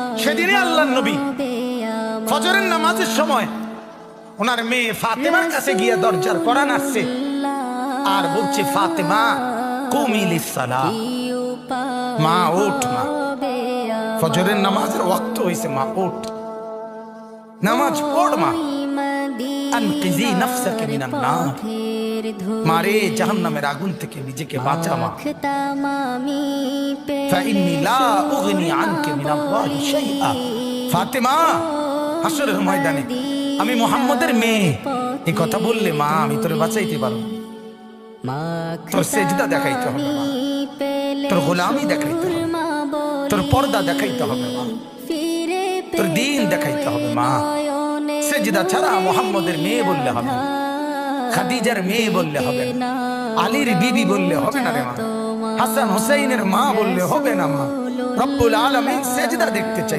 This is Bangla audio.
সেদিনই আল্লাহর নবী ফজরের নামাজের সময় ওনার মেয়ে ফাতেমার কাছে গিয়ে দরজার কড়া নাড়ছে আর বলছে, ফাতেমা কুমি লিসসালাহ, মা ওঠ, মা ফজরের নামাজের ওয়াক্ত হইছে, মা ওঠ, নামাজ পড়, মা আনকিজি নাফসাকা মিনান নার, মারে জাহান্নামের আগুন থেকে নিজেকে বাঁচা, মা ফাইন্নী লা উগনি আনকা মিনাল্লাহি শাইআ। ফাতেমা, হাসরের ময়দানে আমি মুহাম্মদের মেয়ে, এই কথা বললে মা আমি তোরে বাঁচাইতে পারবো, তোর সেজদা দেখাইতে হবে মা, তোর গোলামি দেখাইতে হবে, তোর পর্দা দেখাইতে হবে মা, তোর দ্বীন দেখাইতে হবে মা। সেজদা ছাড়া মুহাম্মদের মেয়ে বললে হবে না, খাদিজার মেয়ে বললে হবে না, আলীর বিবি বললে হবে না রে মা, হাসান হুসাইনের মা বললে হবে না মা। রব্বুল আলামিন সেজদা দেখতে চাই।